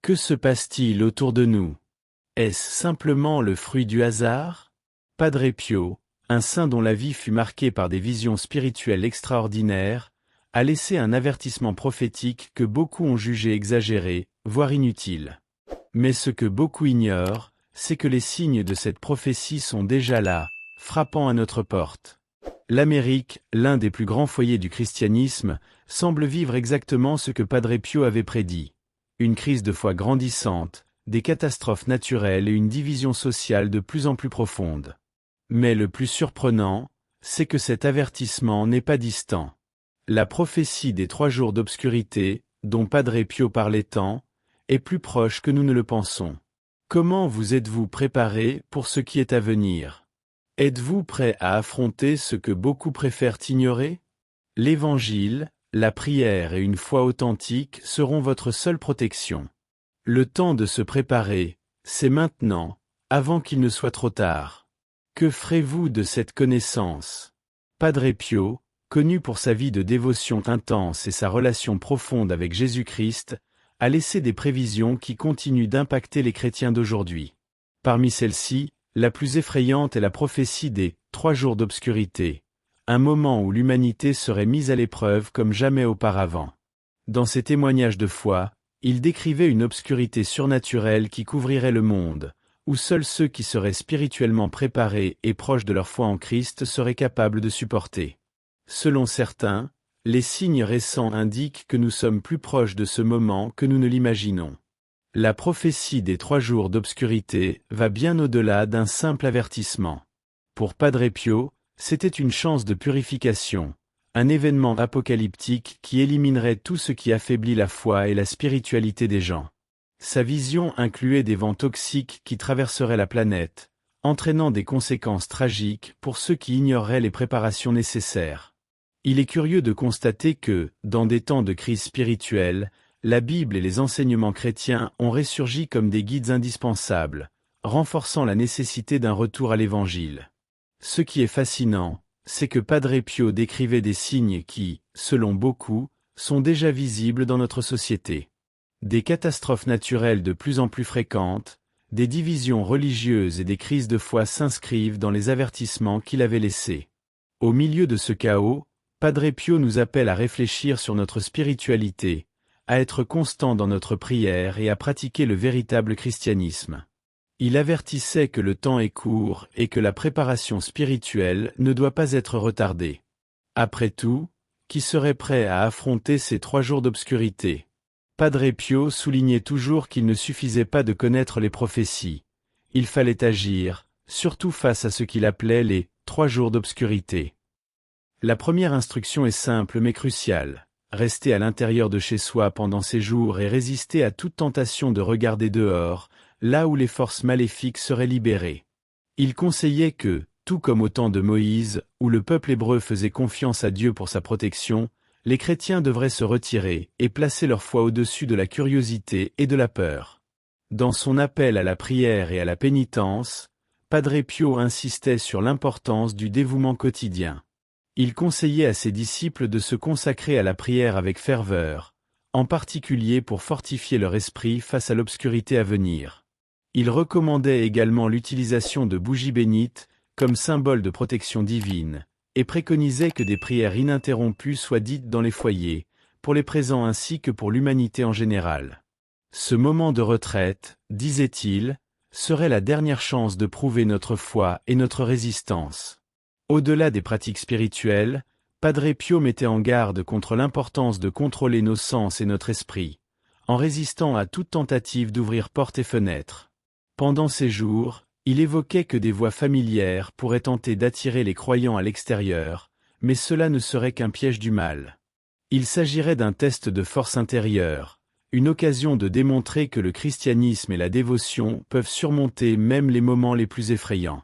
Que se passe-t-il autour de nous? Est-ce simplement le fruit du hasard? Padre Pio, un saint dont la vie fut marquée par des visions spirituelles extraordinaires, a laissé un avertissement prophétique que beaucoup ont jugé exagéré, voire inutile. Mais ce que beaucoup ignorent, c'est que les signes de cette prophétie sont déjà là, frappant à notre porte. L'Amérique, l'un des plus grands foyers du christianisme, semble vivre exactement ce que Padre Pio avait prédit. Une crise de foi grandissante, des catastrophes naturelles et une division sociale de plus en plus profonde. Mais le plus surprenant, c'est que cet avertissement n'est pas distant. La prophétie des 3 jours d'obscurité, dont Padre Pio parlait tant, est plus proche que nous ne le pensons. Comment vous êtes-vous préparé pour ce qui est à venir? Êtes-vous prêt à affronter ce que beaucoup préfèrent ignorer? L'Évangile, la prière et une foi authentique seront votre seule protection. Le temps de se préparer, c'est maintenant, avant qu'il ne soit trop tard. Que ferez-vous de cette connaissance? Padre Pio, connu pour sa vie de dévotion intense et sa relation profonde avec Jésus-Christ, a laissé des prévisions qui continuent d'impacter les chrétiens d'aujourd'hui. Parmi celles-ci, la plus effrayante est la prophétie des 3 jours d'obscurité, un moment où l'humanité serait mise à l'épreuve comme jamais auparavant. Dans ses témoignages de foi, il décrivait une obscurité surnaturelle qui couvrirait le monde, où seuls ceux qui seraient spirituellement préparés et proches de leur foi en Christ seraient capables de supporter. Selon certains, les signes récents indiquent que nous sommes plus proches de ce moment que nous ne l'imaginons. La prophétie des 3 jours d'obscurité va bien au-delà d'un simple avertissement. Pour Padre Pio, c'était une chance de purification, un événement apocalyptique qui éliminerait tout ce qui affaiblit la foi et la spiritualité des gens. Sa vision incluait des vents toxiques qui traverseraient la planète, entraînant des conséquences tragiques pour ceux qui ignoreraient les préparations nécessaires. Il est curieux de constater que, dans des temps de crise spirituelle, la Bible et les enseignements chrétiens ont ressurgi comme des guides indispensables, renforçant la nécessité d'un retour à l'Évangile. Ce qui est fascinant, c'est que Padre Pio décrivait des signes qui, selon beaucoup, sont déjà visibles dans notre société. Des catastrophes naturelles de plus en plus fréquentes, des divisions religieuses et des crises de foi s'inscrivent dans les avertissements qu'il avait laissés. Au milieu de ce chaos, Padre Pio nous appelle à réfléchir sur notre spiritualité, à être constant dans notre prière et à pratiquer le véritable christianisme. Il avertissait que le temps est court et que la préparation spirituelle ne doit pas être retardée. Après tout, qui serait prêt à affronter ces 3 jours d'obscurité? Padre Pio soulignait toujours qu'il ne suffisait pas de connaître les prophéties. Il fallait agir, surtout face à ce qu'il appelait les 3 jours d'obscurité. La première instruction est simple mais cruciale. Rester à l'intérieur de chez soi pendant ces jours et résister à toute tentation de regarder dehors, là où les forces maléfiques seraient libérées. Il conseillait que, tout comme au temps de Moïse, où le peuple hébreu faisait confiance à Dieu pour sa protection, les chrétiens devraient se retirer et placer leur foi au-dessus de la curiosité et de la peur. Dans son appel à la prière et à la pénitence, Padre Pio insistait sur l'importance du dévouement quotidien. Il conseillait à ses disciples de se consacrer à la prière avec ferveur, en particulier pour fortifier leur esprit face à l'obscurité à venir. Il recommandait également l'utilisation de bougies bénites, comme symbole de protection divine, et préconisait que des prières ininterrompues soient dites dans les foyers, pour les présents ainsi que pour l'humanité en général. Ce moment de retraite, disait-il, serait la dernière chance de prouver notre foi et notre résistance. Au-delà des pratiques spirituelles, Padre Pio mettait en garde contre l'importance de contrôler nos sens et notre esprit, en résistant à toute tentative d'ouvrir portes et fenêtres. Pendant ces jours, il évoquait que des voix familières pourraient tenter d'attirer les croyants à l'extérieur, mais cela ne serait qu'un piège du mal. Il s'agirait d'un test de force intérieure, une occasion de démontrer que le christianisme et la dévotion peuvent surmonter même les moments les plus effrayants.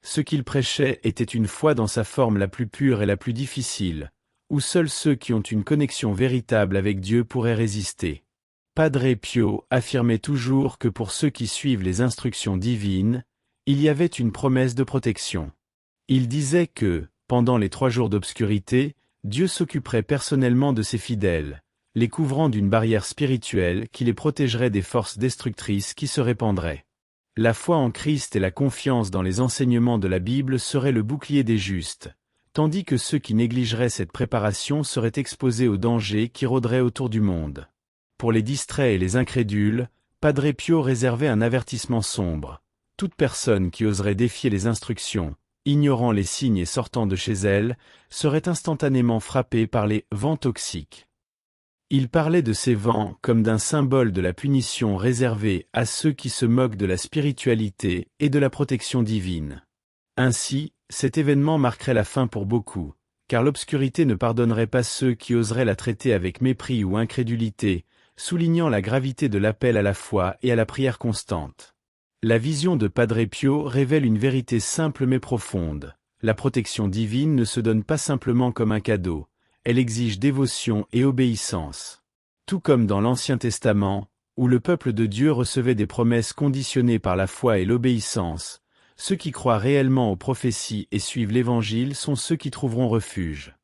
Ce qu'il prêchait était une foi dans sa forme la plus pure et la plus difficile, où seuls ceux qui ont une connexion véritable avec Dieu pourraient résister. Padre Pio affirmait toujours que pour ceux qui suivent les instructions divines, il y avait une promesse de protection. Il disait que, pendant les 3 jours d'obscurité, Dieu s'occuperait personnellement de ses fidèles, les couvrant d'une barrière spirituelle qui les protégerait des forces destructrices qui se répandraient. La foi en Christ et la confiance dans les enseignements de la Bible seraient le bouclier des justes, tandis que ceux qui négligeraient cette préparation seraient exposés aux dangers qui rôderaient autour du monde. Pour les distraits et les incrédules, Padre Pio réservait un avertissement sombre. Toute personne qui oserait défier les instructions, ignorant les signes et sortant de chez elle, serait instantanément frappée par les vents toxiques. Il parlait de ces vents comme d'un symbole de la punition réservée à ceux qui se moquent de la spiritualité et de la protection divine. Ainsi, cet événement marquerait la fin pour beaucoup, car l'obscurité ne pardonnerait pas ceux qui oseraient la traiter avec mépris ou incrédulité, soulignant la gravité de l'appel à la foi et à la prière constante. La vision de Padre Pio révèle une vérité simple mais profonde. La protection divine ne se donne pas simplement comme un cadeau, elle exige dévotion et obéissance. Tout comme dans l'Ancien Testament, où le peuple de Dieu recevait des promesses conditionnées par la foi et l'obéissance, ceux qui croient réellement aux prophéties et suivent l'Évangile sont ceux qui trouveront refuge.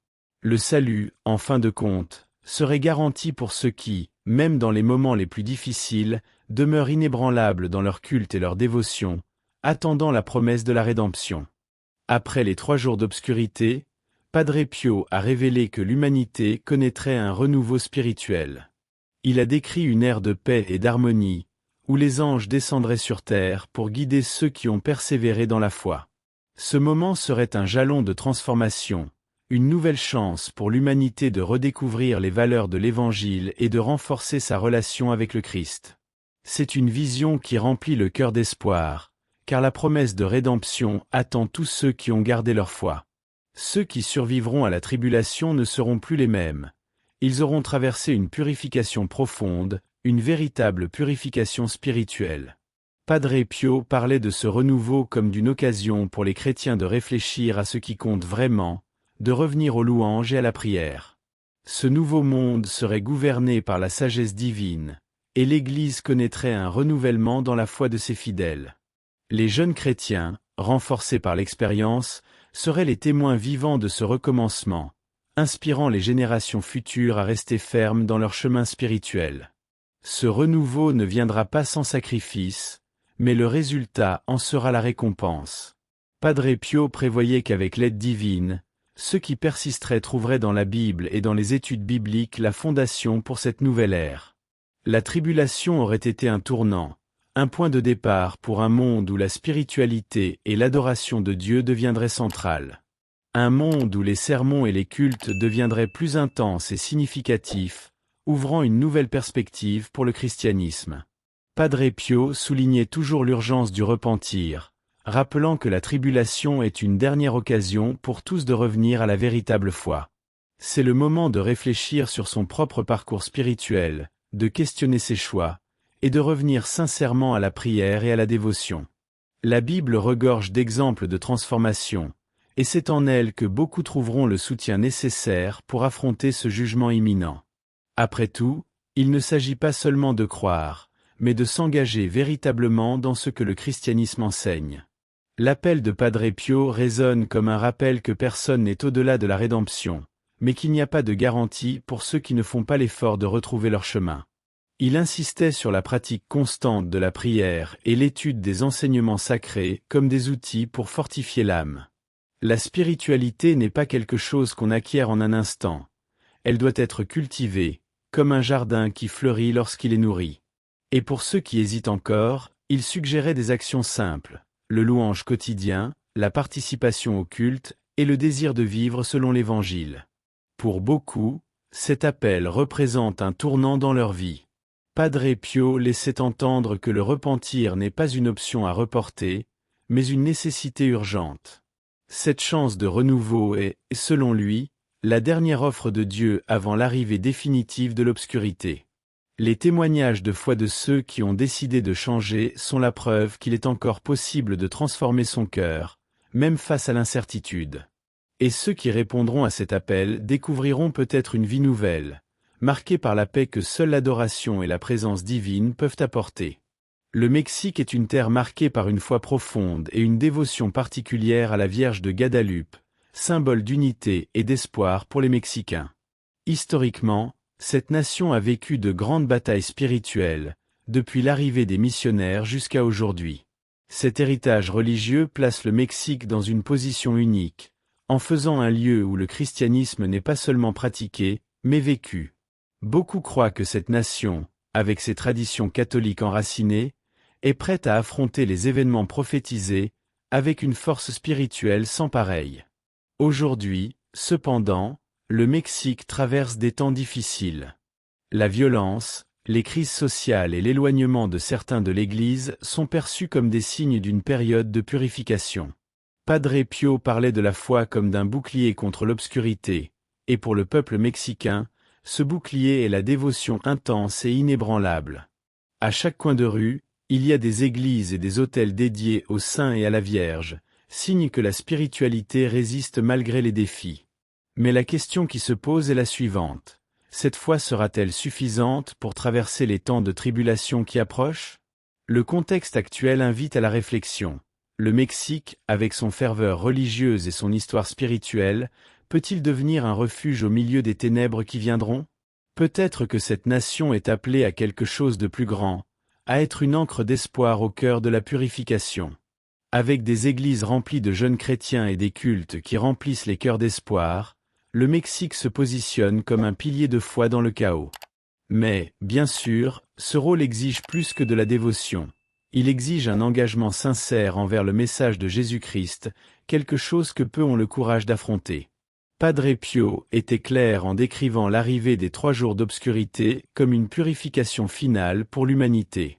Le salut, en fin de compte, serait garanti pour ceux qui, même dans les moments les plus difficiles, demeurent inébranlables dans leur culte et leur dévotion, attendant la promesse de la rédemption. Après les 3 jours d'obscurité, Padre Pio a révélé que l'humanité connaîtrait un renouveau spirituel. Il a décrit une ère de paix et d'harmonie, où les anges descendraient sur terre pour guider ceux qui ont persévéré dans la foi. Ce moment serait un jalon de transformation, une nouvelle chance pour l'humanité de redécouvrir les valeurs de l'Évangile et de renforcer sa relation avec le Christ. C'est une vision qui remplit le cœur d'espoir, car la promesse de rédemption attend tous ceux qui ont gardé leur foi. Ceux qui survivront à la tribulation ne seront plus les mêmes. Ils auront traversé une purification profonde, une véritable purification spirituelle. Padre Pio parlait de ce renouveau comme d'une occasion pour les chrétiens de réfléchir à ce qui compte vraiment, de revenir aux louanges et à la prière. Ce nouveau monde serait gouverné par la sagesse divine, et l'Église connaîtrait un renouvellement dans la foi de ses fidèles. Les jeunes chrétiens, renforcés par l'expérience, seraient les témoins vivants de ce recommencement, inspirant les générations futures à rester fermes dans leur chemin spirituel. Ce renouveau ne viendra pas sans sacrifice, mais le résultat en sera la récompense. Padre Pio prévoyait qu'avec l'aide divine, ceux qui persisteraient trouveraient dans la Bible et dans les études bibliques la fondation pour cette nouvelle ère. La tribulation aurait été un tournant, un point de départ pour un monde où la spiritualité et l'adoration de Dieu deviendraient centrales. Un monde où les sermons et les cultes deviendraient plus intenses et significatifs, ouvrant une nouvelle perspective pour le christianisme. Padre Pio soulignait toujours l'urgence du repentir, rappelant que la tribulation est une dernière occasion pour tous de revenir à la véritable foi. C'est le moment de réfléchir sur son propre parcours spirituel, de questionner ses choix, et de revenir sincèrement à la prière et à la dévotion. La Bible regorge d'exemples de transformation, et c'est en elle que beaucoup trouveront le soutien nécessaire pour affronter ce jugement imminent. Après tout, il ne s'agit pas seulement de croire, mais de s'engager véritablement dans ce que le christianisme enseigne. L'appel de Padre Pio résonne comme un rappel que personne n'est au-delà de la rédemption, mais qu'il n'y a pas de garantie pour ceux qui ne font pas l'effort de retrouver leur chemin. Il insistait sur la pratique constante de la prière et l'étude des enseignements sacrés comme des outils pour fortifier l'âme. La spiritualité n'est pas quelque chose qu'on acquiert en un instant. Elle doit être cultivée, comme un jardin qui fleurit lorsqu'il est nourri. Et pour ceux qui hésitent encore, il suggérait des actions simples, le louange quotidien, la participation au culte et le désir de vivre selon l'Évangile. Pour beaucoup, cet appel représente un tournant dans leur vie. Padre Pio laissait entendre que le repentir n'est pas une option à reporter, mais une nécessité urgente. Cette chance de renouveau est, selon lui, la dernière offre de Dieu avant l'arrivée définitive de l'obscurité. Les témoignages de foi de ceux qui ont décidé de changer sont la preuve qu'il est encore possible de transformer son cœur, même face à l'incertitude. Et ceux qui répondront à cet appel découvriront peut-être une vie nouvelle, marquée par la paix que seule l'adoration et la présence divine peuvent apporter. Le Mexique est une terre marquée par une foi profonde et une dévotion particulière à la Vierge de Guadalupe, symbole d'unité et d'espoir pour les Mexicains. Historiquement, Cette nation a vécu de grandes batailles spirituelles, depuis l'arrivée des missionnaires jusqu'à aujourd'hui. Cet héritage religieux place le Mexique dans une position unique, en faisant un lieu où le christianisme n'est pas seulement pratiqué, mais vécu. Beaucoup croient que cette nation, avec ses traditions catholiques enracinées, est prête à affronter les événements prophétisés, avec une force spirituelle sans pareille. Aujourd'hui, cependant, le Mexique traverse des temps difficiles. La violence, les crises sociales et l'éloignement de certains de l'Église sont perçus comme des signes d'une période de purification. Padre Pio parlait de la foi comme d'un bouclier contre l'obscurité, et pour le peuple mexicain, ce bouclier est la dévotion intense et inébranlable. À chaque coin de rue, il y a des églises et des autels dédiés aux saints et à la Vierge, signe que la spiritualité résiste malgré les défis. Mais la question qui se pose est la suivante. Cette foi sera-t-elle suffisante pour traverser les temps de tribulation qui approchent? Le contexte actuel invite à la réflexion. Le Mexique, avec son ferveur religieuse et son histoire spirituelle, peut-il devenir un refuge au milieu des ténèbres qui viendront? Peut-être que cette nation est appelée à quelque chose de plus grand, à être une ancre d'espoir au cœur de la purification. Avec des églises remplies de jeunes chrétiens et des cultes qui remplissent les cœurs d'espoir, le Mexique se positionne comme un pilier de foi dans le chaos. Mais, bien sûr, ce rôle exige plus que de la dévotion. Il exige un engagement sincère envers le message de Jésus-Christ, quelque chose que peu ont le courage d'affronter. Padre Pio était clair en décrivant l'arrivée des 3 jours d'obscurité comme une purification finale pour l'humanité.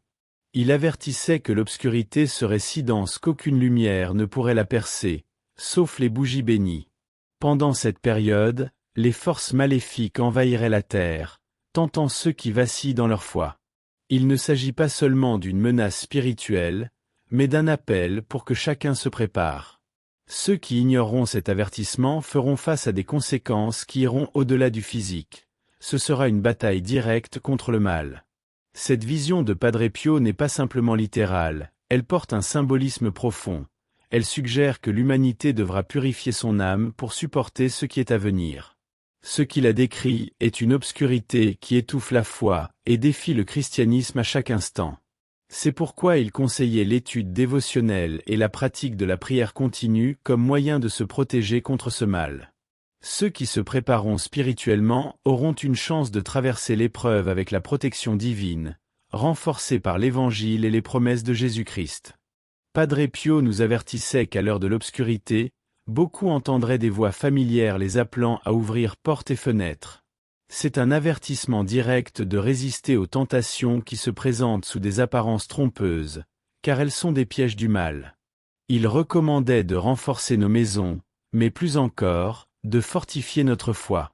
Il avertissait que l'obscurité serait si dense qu'aucune lumière ne pourrait la percer, sauf les bougies bénies. Pendant cette période, les forces maléfiques envahiraient la terre, tentant ceux qui vacillent dans leur foi. Il ne s'agit pas seulement d'une menace spirituelle, mais d'un appel pour que chacun se prépare. Ceux qui ignoreront cet avertissement feront face à des conséquences qui iront au-delà du physique. Ce sera une bataille directe contre le mal. Cette vision de Padre Pio n'est pas simplement littérale, elle porte un symbolisme profond. Elle suggère que l'humanité devra purifier son âme pour supporter ce qui est à venir. Ce qu'il a décrit est une obscurité qui étouffe la foi et défie le christianisme à chaque instant. C'est pourquoi il conseillait l'étude dévotionnelle et la pratique de la prière continue comme moyen de se protéger contre ce mal. Ceux qui se prépareront spirituellement auront une chance de traverser l'épreuve avec la protection divine, renforcée par l'Évangile et les promesses de Jésus-Christ. Padre Pio nous avertissait qu'à l'heure de l'obscurité, beaucoup entendraient des voix familières les appelant à ouvrir portes et fenêtres. C'est un avertissement direct de résister aux tentations qui se présentent sous des apparences trompeuses, car elles sont des pièges du mal. Il recommandait de renforcer nos maisons, mais plus encore, de fortifier notre foi.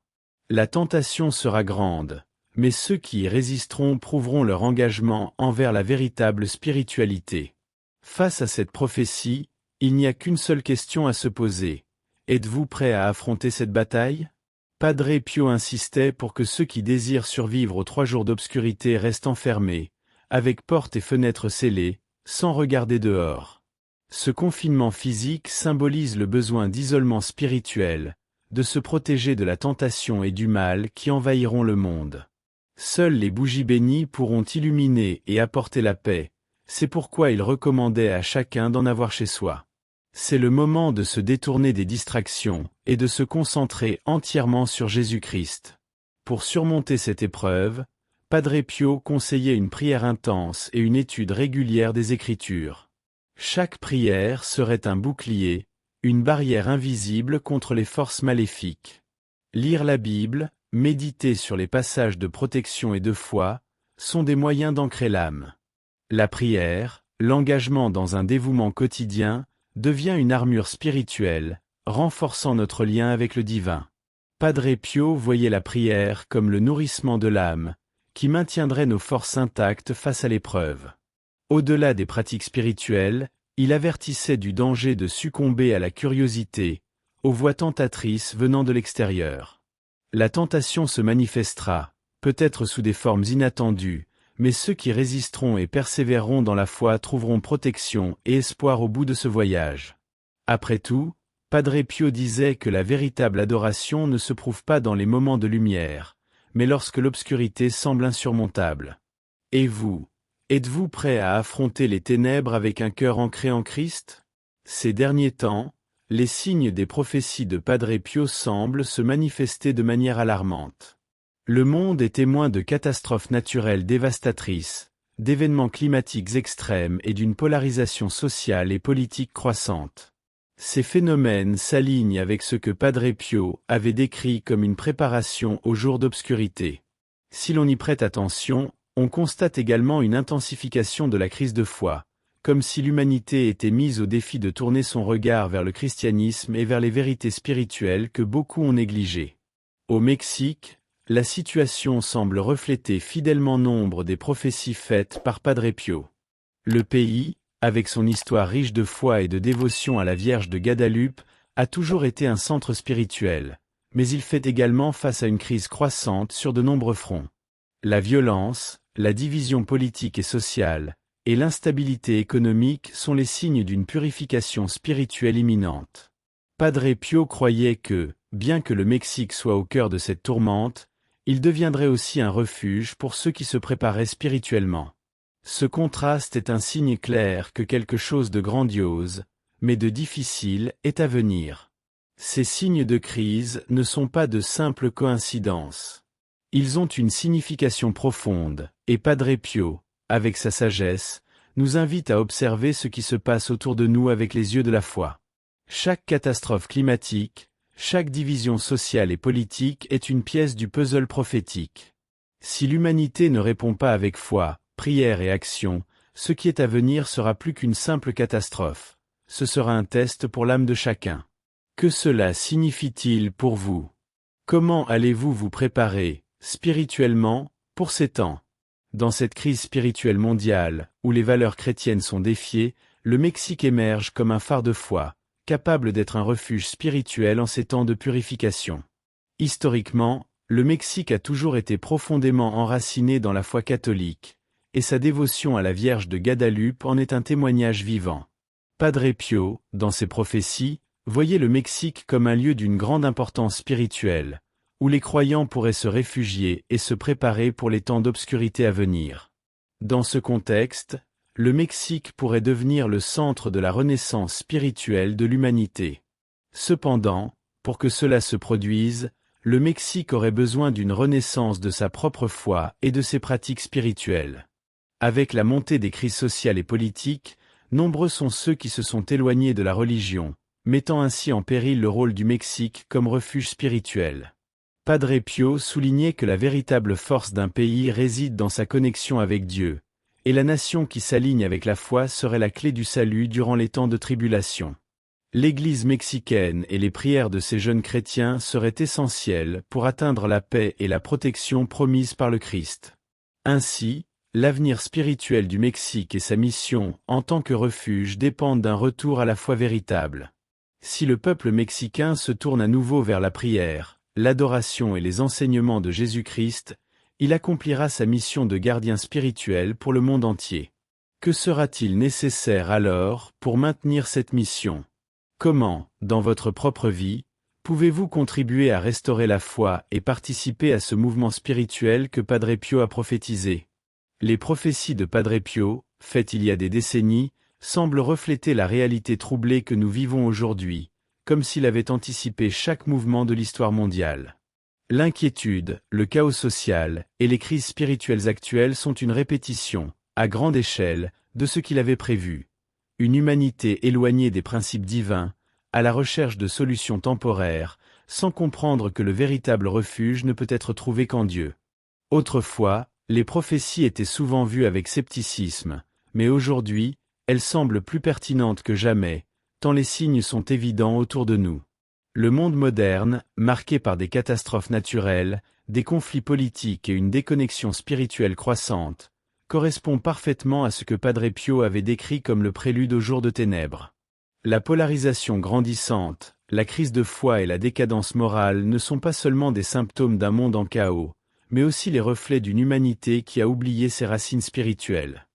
La tentation sera grande, mais ceux qui y résisteront prouveront leur engagement envers la véritable spiritualité. Face à cette prophétie, il n'y a qu'une seule question à se poser. Êtes-vous prêt à affronter cette bataille? Padre Pio insistait pour que ceux qui désirent survivre aux 3 jours d'obscurité restent enfermés, avec portes et fenêtres scellées, sans regarder dehors. Ce confinement physique symbolise le besoin d'isolement spirituel, de se protéger de la tentation et du mal qui envahiront le monde. Seules les bougies bénies pourront illuminer et apporter la paix. C'est pourquoi il recommandait à chacun d'en avoir chez soi. C'est le moment de se détourner des distractions et de se concentrer entièrement sur Jésus-Christ. Pour surmonter cette épreuve, Padre Pio conseillait une prière intense et une étude régulière des Écritures. Chaque prière serait un bouclier, une barrière invisible contre les forces maléfiques. Lire la Bible, méditer sur les passages de protection et de foi, sont des moyens d'ancrer l'âme. La prière, l'engagement dans un dévouement quotidien, devient une armure spirituelle, renforçant notre lien avec le divin. Padre Pio voyait la prière comme le nourrissement de l'âme, qui maintiendrait nos forces intactes face à l'épreuve. Au-delà des pratiques spirituelles, il avertissait du danger de succomber à la curiosité, aux voix tentatrices venant de l'extérieur. La tentation se manifestera, peut-être sous des formes inattendues, mais ceux qui résisteront et persévéreront dans la foi trouveront protection et espoir au bout de ce voyage. Après tout, Padre Pio disait que la véritable adoration ne se prouve pas dans les moments de lumière, mais lorsque l'obscurité semble insurmontable. Et vous, êtes-vous prêt à affronter les ténèbres avec un cœur ancré en Christ? Ces derniers temps, les signes des prophéties de Padre Pio semblent se manifester de manière alarmante. Le monde est témoin de catastrophes naturelles dévastatrices, d'événements climatiques extrêmes et d'une polarisation sociale et politique croissante. Ces phénomènes s'alignent avec ce que Padre Pio avait décrit comme une préparation aux jours d'obscurité. Si l'on y prête attention, on constate également une intensification de la crise de foi, comme si l'humanité était mise au défi de tourner son regard vers le christianisme et vers les vérités spirituelles que beaucoup ont négligées. Au Mexique, la situation semble refléter fidèlement nombre des prophéties faites par Padre Pio. Le pays, avec son histoire riche de foi et de dévotion à la Vierge de Guadalupe, a toujours été un centre spirituel, mais il fait également face à une crise croissante sur de nombreux fronts. La violence, la division politique et sociale, et l'instabilité économique sont les signes d'une purification spirituelle imminente. Padre Pio croyait que, bien que le Mexique soit au cœur de cette tourmente, il deviendrait aussi un refuge pour ceux qui se préparaient spirituellement. Ce contraste est un signe clair que quelque chose de grandiose, mais de difficile, est à venir. Ces signes de crise ne sont pas de simples coïncidences. Ils ont une signification profonde, et Padre Pio, avec sa sagesse, nous invite à observer ce qui se passe autour de nous avec les yeux de la foi. Chaque catastrophe climatique, chaque division sociale et politique est une pièce du puzzle prophétique. Si l'humanité ne répond pas avec foi, prière et action, ce qui est à venir sera plus qu'une simple catastrophe. Ce sera un test pour l'âme de chacun. Que cela signifie-t-il pour vous? Comment allez-vous vous préparer, spirituellement, pour ces temps? Dans cette crise spirituelle mondiale, où les valeurs chrétiennes sont défiées, le Mexique émerge comme un phare de foi, capable d'être un refuge spirituel en ces temps de purification. Historiquement, le Mexique a toujours été profondément enraciné dans la foi catholique, et sa dévotion à la Vierge de Guadalupe en est un témoignage vivant. Padre Pio, dans ses prophéties, voyait le Mexique comme un lieu d'une grande importance spirituelle, où les croyants pourraient se réfugier et se préparer pour les temps d'obscurité à venir. Dans ce contexte, le Mexique pourrait devenir le centre de la renaissance spirituelle de l'humanité. Cependant, pour que cela se produise, le Mexique aurait besoin d'une renaissance de sa propre foi et de ses pratiques spirituelles. Avec la montée des crises sociales et politiques, nombreux sont ceux qui se sont éloignés de la religion, mettant ainsi en péril le rôle du Mexique comme refuge spirituel. Padre Pio soulignait que la véritable force d'un pays réside dans sa connexion avec Dieu, et la nation qui s'aligne avec la foi serait la clé du salut durant les temps de tribulation. L'Église mexicaine et les prières de ces jeunes chrétiens seraient essentielles pour atteindre la paix et la protection promises par le Christ. Ainsi, l'avenir spirituel du Mexique et sa mission en tant que refuge dépendent d'un retour à la foi véritable. Si le peuple mexicain se tourne à nouveau vers la prière, l'adoration et les enseignements de Jésus-Christ, il accomplira sa mission de gardien spirituel pour le monde entier. Que sera-t-il nécessaire alors pour maintenir cette mission? Comment, dans votre propre vie, pouvez-vous contribuer à restaurer la foi et participer à ce mouvement spirituel que Padre Pio a prophétisé? Les prophéties de Padre Pio, faites il y a des décennies, semblent refléter la réalité troublée que nous vivons aujourd'hui, comme s'il avait anticipé chaque mouvement de l'histoire mondiale. L'inquiétude, le chaos social et les crises spirituelles actuelles sont une répétition, à grande échelle, de ce qu'il avait prévu. Une humanité éloignée des principes divins, à la recherche de solutions temporaires, sans comprendre que le véritable refuge ne peut être trouvé qu'en Dieu. Autrefois, les prophéties étaient souvent vues avec scepticisme, mais aujourd'hui, elles semblent plus pertinentes que jamais, tant les signes sont évidents autour de nous. Le monde moderne, marqué par des catastrophes naturelles, des conflits politiques et une déconnexion spirituelle croissante, correspond parfaitement à ce que Padre Pio avait décrit comme le prélude aux jours de ténèbres. La polarisation grandissante, la crise de foi et la décadence morale ne sont pas seulement des symptômes d'un monde en chaos, mais aussi les reflets d'une humanité qui a oublié ses racines spirituelles.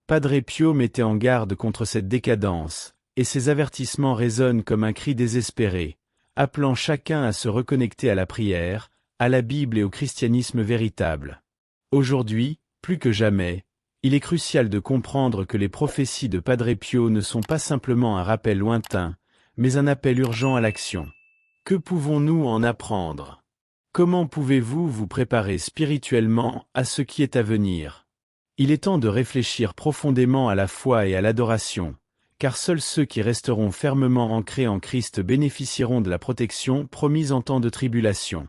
Padre Pio mettait en garde contre cette décadence, et ses avertissements résonnent comme un cri désespéré, appelant chacun à se reconnecter à la prière, à la Bible et au christianisme véritable. Aujourd'hui, plus que jamais, il est crucial de comprendre que les prophéties de Padre Pio ne sont pas simplement un rappel lointain, mais un appel urgent à l'action. Que pouvons-nous en apprendre? Comment pouvez-vous vous préparer spirituellement à ce qui est à venir? Il est temps de réfléchir profondément à la foi et à l'adoration, car seuls ceux qui resteront fermement ancrés en Christ bénéficieront de la protection promise en temps de tribulation.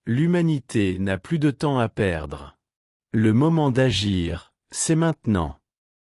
L'humanité n'a plus de temps à perdre. Le moment d'agir, c'est maintenant.